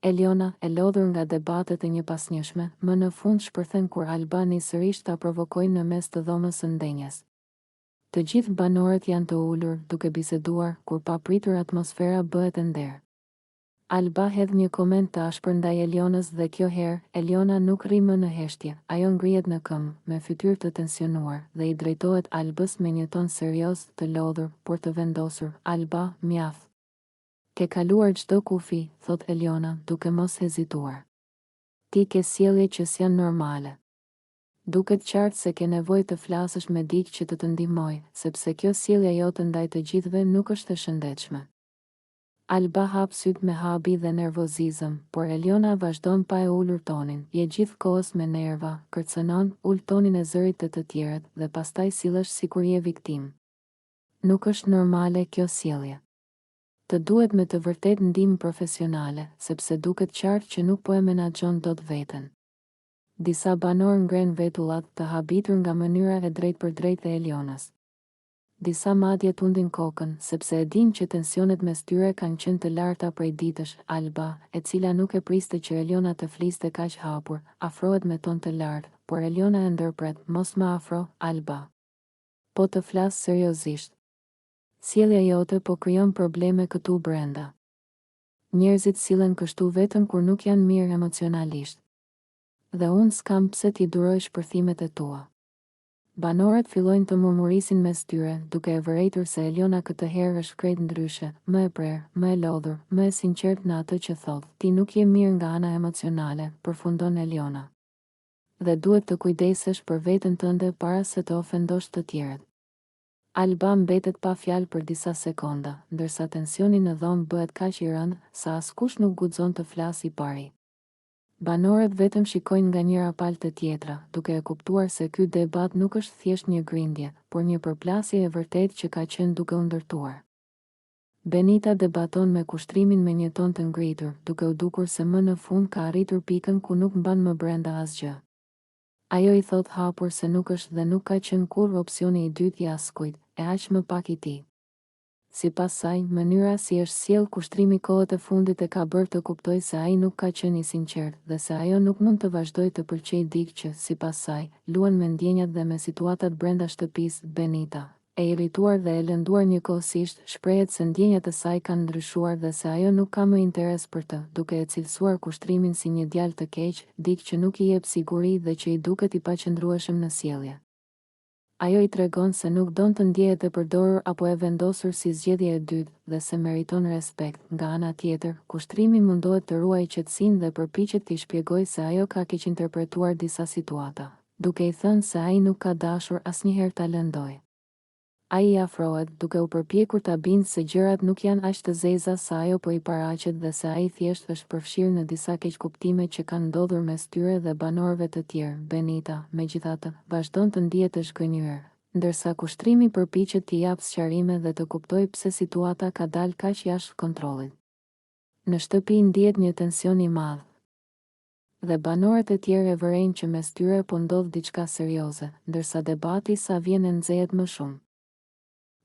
Eliona, e lodhur nga debatet e njëpasnjëshme, më në fund shpërthen kur Alba nisërisht ta provokojnë në mes të dhomës së ndenjes. Të gjithë banorët janë të ulur, duke biseduar, kur papritur atmosfera bëhet e nderë. Alba hedh një koment të ashpër ndaj Elionës dhe kjo herë, Eliona nuk rri më në heshtje, ajo ngrihet në këmbë, me fytyrë të tensionuar, dhe i drejtohet Albës me një ton serioz, të lodhur, por të vendosur. Alba, mjaft. Ke kaluar çdo kufi, thot Eliona, duke mos hezituar. Ti ke sjellje që s'janë normale. Duket qartë se ke nevojë të flasësh me dikë që të ndihmojë, sepse kjo sjellja jote ndaj të gjithëve nuk është e shëndetshme. Alba hap syt me habi dhe nervozizëm, por Eliona vazhdon pa e ulur tonin. Je gjithkohës me nerva, kërcënon, ul tonin e zërit të tjerët dhe pastaj sillesh sikur je viktim. Nuk është normale kjo sjellje. Të duhet me të vërtet ndihmë profesionale, sepse duket qartë që nuk po e menaxhon dot veten. Disa banor ngren vetullat, të habitur nga mënyra e drejtpërdrejtë e Elionës. Disa madje tundin kokën, sepse e din që tensionet mes tyre kanë qenë të larta prej ditësh. Alba, e cila nuk e priste që Eliona të fliste kaq hapur, afrohet me ton të lartë, por Eliona e ndërpret, mos më afro, Alba. Po të flas seriozisht. Sjellja jote po krijon probleme këtu brenda. Njerëzit sillen kështu vetëm kur nuk janë mirë emocionalisht. Dhe unë s'kam pse t'i duroj shpërthimet e tua. Banorët fillojnë të murmurisin mes tyre, duke e vërejtur se Eliona këtë herë është krejt ndryshe, më e prerë, më e lodhur, më e sinqert në atë që thotë. Ti nuk je mirë nga ana emocionale, përfundon Eliona. Dhe duhet të kujdesesh për veten tënde para se të ofendosh të tjerët. Alba mbetet pa fjalë për disa sekonda, ndërsa tensioni në dhomë bëhet kaq i rëndë sa askush nuk guxon të flasë i pari. Banorët vetëm shikojnë nga njëra palë të tjetra, duke e kuptuar se ky debat nuk është thjesht një grindje, por një përplasje e vërtetë që ka qenë duke u ndërtuar. Benita debaton me kushtrimin me një ton të ngritur, duke u dukur se më në fund ka arritur pikën ku nuk mban më brenda asgjë. Ajo i thot hapur se nuk është dhe nuk ka qenë kurrë opsioni i dytë i askujt, e aq më pak i tij. Sipas saj, mënyra si është sjell kushtrimi kohët e fundit e ka bërë të kuptoj se ai nuk ka qenë i sinqert dhe se ajo nuk mund të vazhdojë të pëlqejë dikë që, sipas saj, luan me ndjenjat dhe me situatat brenda shtëpisë. Benita, e irrituar dhe e lënduar njëkohësisht, shprehet se ndjenjat e saj kanë ndryshuar dhe se ajo nuk ka më interes për të, duke e cilësuar kushtrimin si një djalë të keq, dikë që nuk i jep siguri dhe që i duket i paqëndrueshëm në sjellje. Ajo i tregon se nuk don të ndjehet e përdorur apo e vendosur si zgjedhje e dytë dhe se meriton respekt. Nga ana tjetër, kushtrimi mundohet të ruajë qetësinë dhe përpiqet t'i shpjegojë se ajo ka keq interpretuar disa situata, duke i thënë se ai nuk ka dashur asnjëherë ta lëndojë. Ai i afrohet, duke u përpjekur ta bindë se gjërat nuk janë aq të zeza sa ajo po i paraqet dhe se ai thjesht është përfshirë në disa keqkuptime që kanë ndodhur mes tyre dhe banorëve të tjerë. Benita, megjithatë, vazhdon të ndihet të zhgënjur, ndërsa kushtrimi përpiqet t'i japë sqarime dhe të kuptojë pse situata ka dalë kaq jashtë kontrollit. Në shtëpi ndihet një tension i madh. Dhe banorët e tjerë e vërejnë që mes tyre po ndodh diçka serioze, ndërsa debati sa vjen e nxehet më shumë.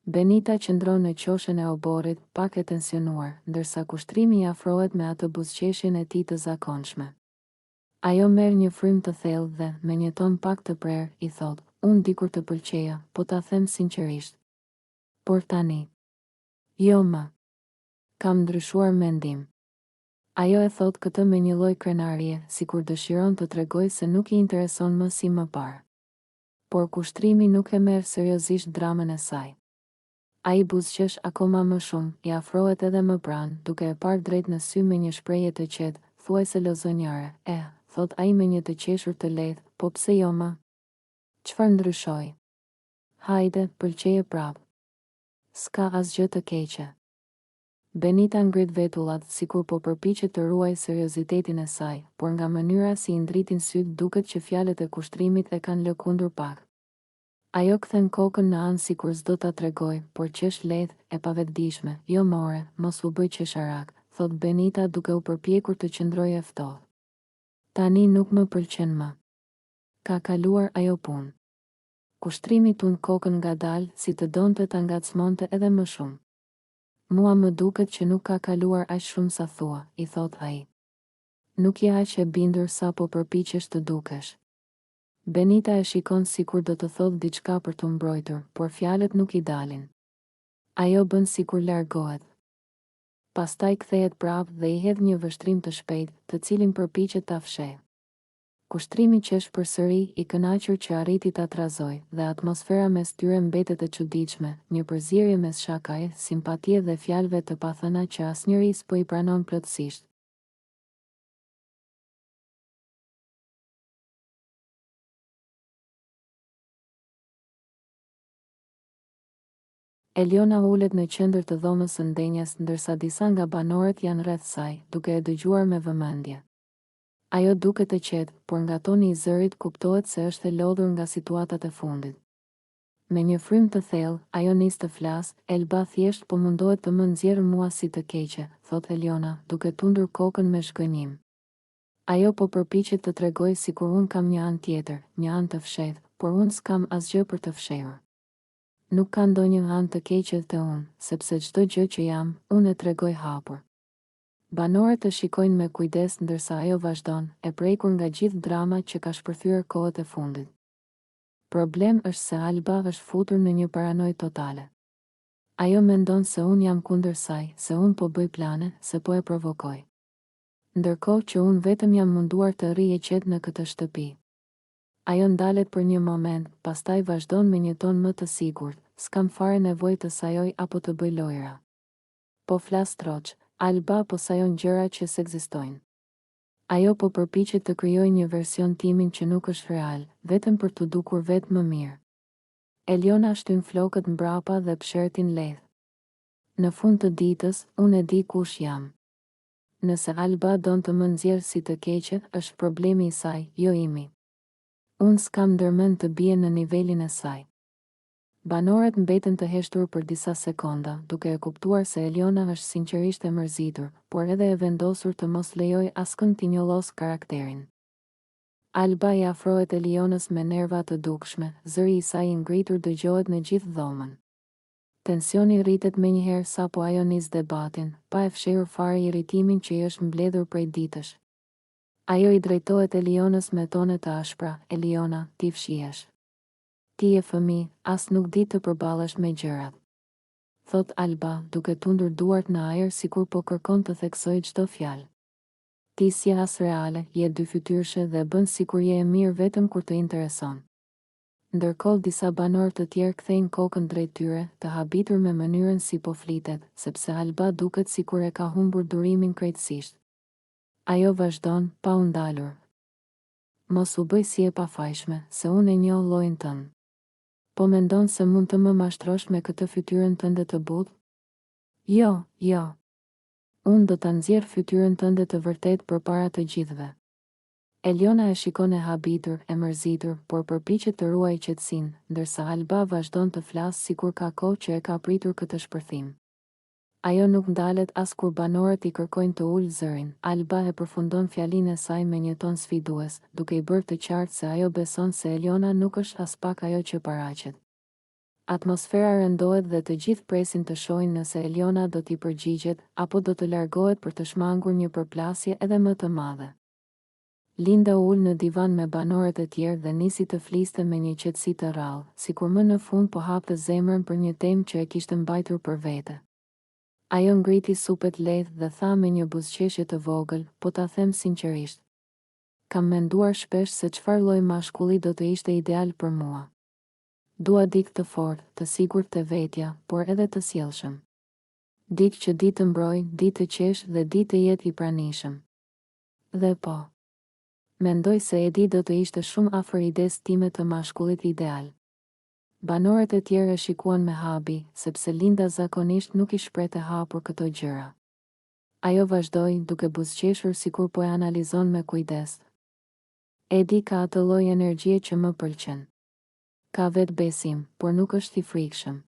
Benita qëndron në qoshen e oborrit, pak e tensionuar, ndërsa kushtrimi i afrohet me atë buzëqeshjen e tij të zakonshme. Ajo merr një frym të thellë dhe, me një ton pak të prerë, i thot, unë dikur të pëlqeja, po ta them sinqerisht. Por tani, jo më. Kam ndryshuar mendim. Ajo e thot këtë me një lloj krenarie, sikur dëshiron të tregojë se nuk i intereson më si më parë. Por kushtrimi nuk e merr seriozisht dramën e saj. Ai buzëqesh akoma më shumë, i afrohet edhe më pranë, duke e parë drejt në sy me një shprehje të qetë, thuajse lozonjare. Thot ai me një të qeshur të lehtë, po pse jo më? Çfarë ndryshoi? Hajde, pëlqeje prap. S'ka asgjë të keqe. Benita ngrit vetullat, sikur po përpiqet të ruajë seriozitetin e saj, por nga mënyra si i ndritin syt duket që fjalët e kushtrimit e kanë lëkundur pak. Ajo kthen kokën në anë sikur s'do ta tregoj, por qesh lehtë, e pavetdijshme. Jo more, mos u bëj qesharak, thot Benita duke u përpjekur të qëndrojë e ftohtë. Tani nuk më pëlqen më. Ka kaluar ajo punë. Kushtrimi tund kokën ngadalë, si të donte ta ngacmonte edhe më shumë. Mua më duket që nuk ka kaluar aq shumë sa thua, i thot ai. Nuk je aq e bindur sa po përpiqesh të dukesh. Benita e shikon sikur do të thotë diçka për të mbrojtur, por fjalët nuk i dalin. Ajo bën sikur largohet. Pastaj kthehet prapë dhe i hedh një vështrim të shpejtë, të cilin përpiqet ta fshehë. Kushtrimi qesh përsëri, i kënaqur që arriti ta trazoj, dhe atmosfera mes tyre mbetet e çuditshme, një përzierje mes shakaje, simpatie dhe fjalëve të pathëna që asnjëri s'po i pranon plotësisht. Eliona ulet në qendër të dhomës së ndenjes, ndërsa disa nga banorët janë rreth saj, duke e dëgjuar me vëmendje. Ajo duket e qetë, por nga toni i zërit kuptohet se është e lodhur nga situatat e fundit. Me një frym të thellë, ajo nis të flasë, Elba thjesht po mundohet të më nxjerrë mua si të keqe, thot Eliona, duke tundur kokën me shgënjim. Ajo po përpiqet të tregoj sikur unë kam një anë tjetër, një anë të fshehtë, por unë s'kam asgjë për të fshehur. Nuk ka ndonjë anë të keqe te unë, sepse çdo gjë që jam, unë e tregoj hapur. Banorët e shikojnë me kujdes ndërsa ajo vazhdon, e prekur nga gjithë drama që ka shpërthyer kohët e fundit. Problem është se Alba është futur në një paranojë totale. Ajo mendon se unë jam kundër saj, se unë po bëj plane, se po e provokoj. Ndërkohë që unë vetëm jam munduar të rri e qetë në këtë shtëpi. Ajo ndalet për një moment, pastaj vazhdon me një ton më të sigurt, s'kam fare nevojë të sajoj apo të bëj lojra. Po flas troç, Alba po sajon gjëra që s'ekzistojnë. Ajo po përpiqet të krijojë një version timin që nuk është real, vetëm për të dukur vetë më mirë. Eliona shtyn flokët mbrapa dhe pshertin lehtë. Në fund të ditës, unë e di kush jam. Nëse Alba don të më nxjerrë si të keqe, është problemi i saj, jo imi. Unë s'kam ndërmend të bie në nivelin e saj. Banorët mbeten të heshtur për disa sekonda, duke e kuptuar se Eliona është sinqerisht e mërzitur, por edhe e vendosur të mos lejoj askënd t'i njollos karakterin. Alba i afrohet Elionës me nerva të dukshme, zëri i saj i ngritur dëgjohet në gjithë dhomën. Tensioni rritet menjëherë sapo ajo nis debatin, pa e fshehur fare irritimin që i është mbledhur prej ditësh. Ajo i drejtohet Elionës me tone të ashpra, Eliona, ti fshihesh. Ti je fëmijë, as nuk di të përballesh me gjërat. Thot Alba, duke tundur duart në ajër sikur po kërkon të theksojë çdo fjalë. Ti si as reale, je dy fytyrshe dhe bën sikur je e mirë vetëm kur të intereson. Ndërkohë disa banorë të tjerë kthejnë kokën drejt tyre, të habitur me mënyrën si po flitet, sepse Alba duket sikur e ka humbur durimin krejtësisht. Ajo vazhdon, pa u ndalur. Mos u bëj si e pafajshme, se unë e njoh llojin tënd. Po mendon se mund të më mashtrosh me këtë fytyrën tënde të butë? Jo, jo. Unë do ta nxjerr fytyrën tënde të vërtet përpara të gjithëve. Eliona e shikon e habitur, e mërzitur, por përpiqet të ruajë qetësinë, ndërsa Alba vazhdon të flasë sikur ka kohë që e ka pritur këtë shpërthim. Ajo nuk ndalet as kur banorët i kërkojnë të ulë zërin. Alba e përfundon fjalinë e saj me një ton sfidues, duke i bërë të qartë se ajo beson se Eliona nuk është as pak ajo që paraqet. Atmosfera rëndohet dhe të gjithë presin të shohin nëse Eliona do t'i përgjigjet, apo do të largohet për të shmangur një përplasje edhe më të madhe. Linda ul në divan me banorët e tjerë dhe nisi të fliste me një qetësi të rrallë, sikur më në fund po hapte zemrën për një temë që e kishte mbajtur për vete. Ajo ngriti supet lehtë dhe tha me një buzëqeshje të vogël, po ta them sinqerisht. Kam menduar shpesh se çfarë lloj mashkulli do të ishte ideal për mua. Dua dikë të fortë, të sigurt te vetja, por edhe të sjellshëm. Dikë që di të mbrojë, di të qesh dhe di të jetë i pranishëm. Dhe po, mendoj se Edi do të ishte shumë afër idesë time të mashkullit ideal. Banorët e tjerë e shikuan me habi, sepse Linda zakonisht nuk i shprehte hapur këto gjëra. Ajo vazhdoi, duke buzëqeshur sikur po e analizon me kujdes. Edi ka atë lloj energjie që më pëlqen. Ka vetë besim, por nuk është i frikshëm.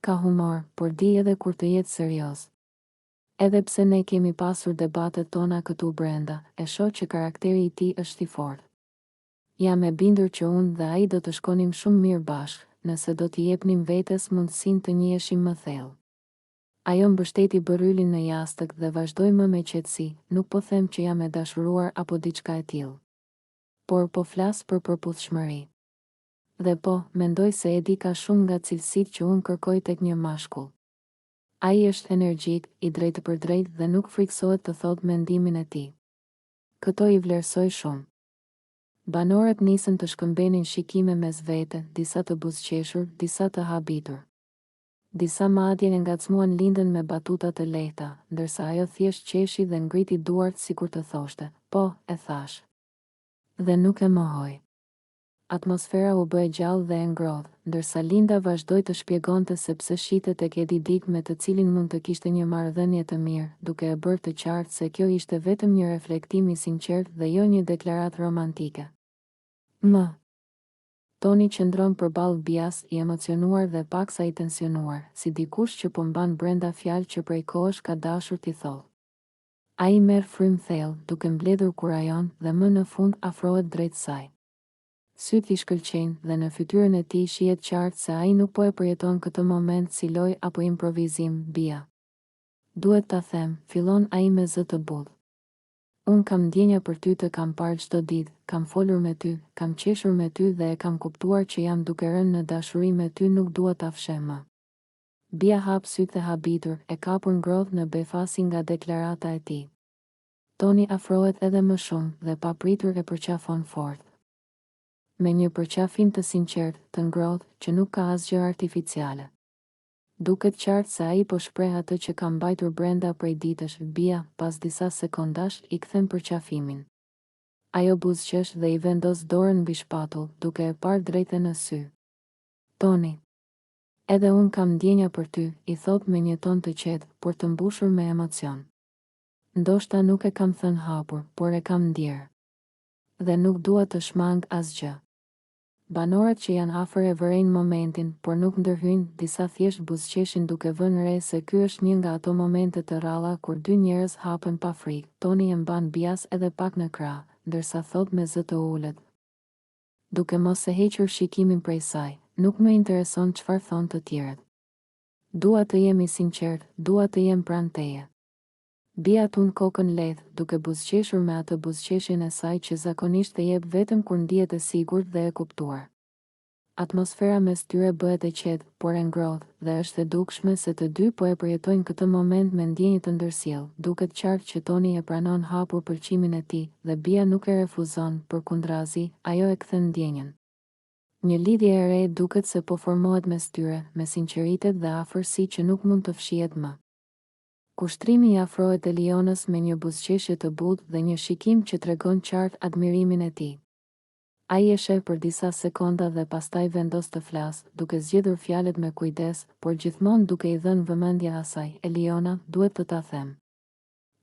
Ka humor, por di edhe kur të jetë serioz. Edhe pse ne kemi pasur debatet tona këtu brenda, e shoh që karakteri i tij është i fortë. Jam e bindur që unë dhe ai do të shkonim shumë mirë bashkë, nëse do t'i jepnim vetes mundësinë të njiheshim më thellë. Ajo mbështeti bërylin në jastëk dhe vazhdoi më me qetësi, nuk po them që jam e dashuruar apo diçka e tillë. Por po flas për përputhshmëri. Dhe po, mendoj se Edi ka shumë nga cilësitë që unë kërkoj tek një mashkull. Ai është energjik, i drejtë për drejtë dhe nuk friksohet të thotë mendimin e tij. Këto i vlerësoj shumë. Banorët nisën të shkëmbenin shikime mes vete, disa të buzëqeshur, disa të habitur. Disa madje e ngacmuan lindën me batuta të lehta, ndërsa ajo thjesht qeshi dhe ngriti duart sikur të thoshte, po, e thash. Dhe nuk e mohoj. Atmosfera u bë e gjallë dhe e ngrohtë, ndërsa Linda vazhdoi të shpjegonte se pse shitet tek Edi Dik me të cilin mund të kishte një marrëdhënie të mirë, duke e bërë të qartë se kjo ishte vetëm një reflektim i sinqert dhe jo një deklaratë romantike. Toni qëndron përballë Bias, i emocionuar dhe paksa i tensionuar, si dikush që po mban brenda fjalë që prej kohësh ka dashur t'i thotë. Ai merr frym thellë, duke mbledhur kurajon dhe më në fund afrohet drejt saj. Syt i shkëlqejnë dhe në fytyrën e tij shihet qartë se ai nuk po e përjeton këtë moment si lojë apo improvizim, Bia. Duhet ta them, fillon ai me zë të butë. Unë kam ndjenja për ty, të kam parë çdo ditë, kam folur me ty, kam qeshur me ty dhe e kam kuptuar që jam duke rënë në dashuri me ty, nuk dua ta fshem më. Bia hap sytë e habitur, e kapur ngrohtë në befasi nga deklarata e tij. Toni afrohet edhe më shumë dhe papritur e përqafon fort. Me një përqafim të sinqert, të ngrohtë, që nuk ka asgjë artificiale. Duket qartë se ai po shpreh atë që ka mbajtur brenda prej ditësh. Bia, pas disa sekondash, i kthen përqafimin. Ajo buzëqesh dhe i vendos dorën mbi shpatull, duke e parë drejtë në sy. Toni, edhe unë kam ndjenja për ty, i thot me një ton të qetë, por të mbushur me emocion. Ndoshta nuk e kam thënë hapur, por e kam ndjerë. Dhe nuk dua të shmang asgjë. Banorët që janë afër e vërejnë momentin, por nuk ndërhyjnë, disa thjesht buzëqeshin duke vënë re se ky është një nga ato momente të rralla kur dy njerëz hapen pa frikë. Toni e mban Bias edhe pak në krah, ndërsa thot me zë të ulët, duke mos e hequr shikimin prej saj, nuk më intereson çfarë thon të tjerët. Dua të jemi sinqert, dua të jem pranë teje. Bia tund kokën lehtë, duke buzëqeshur me atë buzëqeshjen e saj që zakonisht e jep vetëm kur ndihet e sigurt dhe e kuptuar. Atmosfera mes tyre bëhet e qetë, por e ngrohtë, dhe është e dukshme se të dy po e përjetojnë këtë moment me ndjenjë të ndërsjellë. Duket qartë që Toni e pranon hapur pëlqimin e tij, dhe Bia nuk e refuzon, përkundrazi, ajo e kthen ndjenjën. Një lidhje e re duket se po formohet mes tyre, me sinqeritet dhe afërsi që nuk mund të fshihet më. Kushtrimi i afrohet Elionës me një buzëqeshje të butë dhe një shikim që tregon qartë admirimin e tij. Ai e sheh për disa sekonda dhe pastaj vendos të flasë, duke zgjedhur fjalët me kujdes, por gjithmonë duke i dhënë vëmendje asaj. Eliona, duhet të ta them.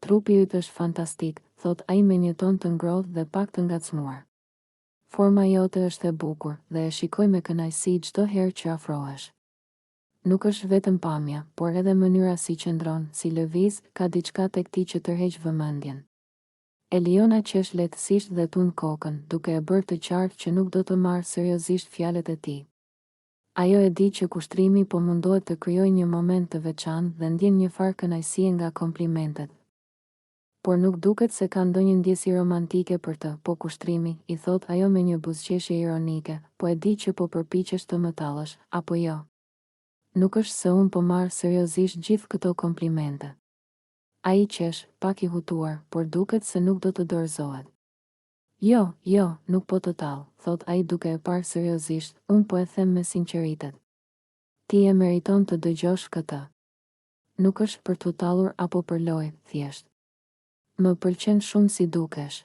Trupi yt është fantastik, thot ai me një ton të ngrohtë dhe pak të ngacmuar. Forma jote është e bukur dhe e shikoj me kënaqësi çdo herë që afrohesh. Nuk është vetëm pamja, por edhe mënyra si qëndron, si lëviz, ka diçka tek ti që tërheq vëmendjen. Eliona qesh lehtësisht dhe tund kokën, duke e bërë të qartë që nuk do të marrë seriozisht fjalët e tij. Ajo e di që kushtrimi po mundohet të krijojë një moment të veçantë dhe ndjen një farë kënaqësie nga komplimentet. Por nuk duket se ka ndonjë ndjesi romantike për të, po kushtrimi, i thot ajo me një buzëqeshje ironike, po e di që po përpiqesh të më tallësh, apo jo? Nuk është se unë po marrë seriozisht gjithë këto komplimente. Ai qesh, pak i hutuar, por duket se nuk do të dorëzohet. Jo, nuk po të tallë, thot ai duke e parë seriozisht, unë po e them me sinqeritet. Ti e meriton të dëgjosh këtë. Nuk është për të tallur apo për lojë, thjesht. Më pëlqen shumë si dukesh.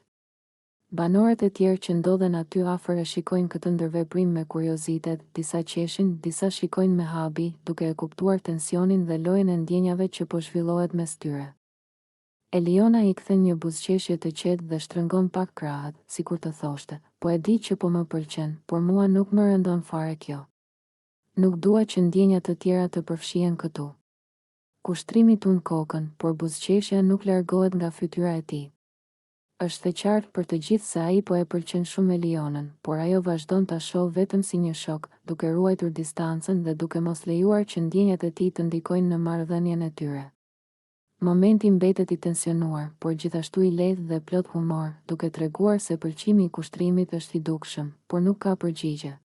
Banorët e tjerë që ndodhen aty afër e shikojnë këtë ndërveprim me kuriozitet, disa qeshin, disa shikojnë me habi, duke e kuptuar tensionin dhe lojën e ndjenjave që po zhvillohet mes tyre. Eliona i kthen një buzëqeshje të qetë dhe shtrëngon pak krahët, sikur të thoshte, po e di që po më pëlqen, por mua nuk më rëndon fare kjo. Nuk dua që ndjenjat të tjera të përfshihen këtu. Kushtrimi tund kokën, por buzëqeshja nuk largohet nga fytyra e tij. Është e qartë për të gjithë se ai po e pëlqen shumë Elionën, por ajo vazhdon ta shohë vetëm si një shok, duke ruajtur distancën dhe duke mos lejuar që ndjenjat e tij të ndikojnë në marrëdhënien e tyre. Momenti mbetet i tensionuar, por gjithashtu i lehtë dhe plot humor, duke treguar se pëlqimi i kushtrimit është i dukshëm, por nuk ka përgjigje.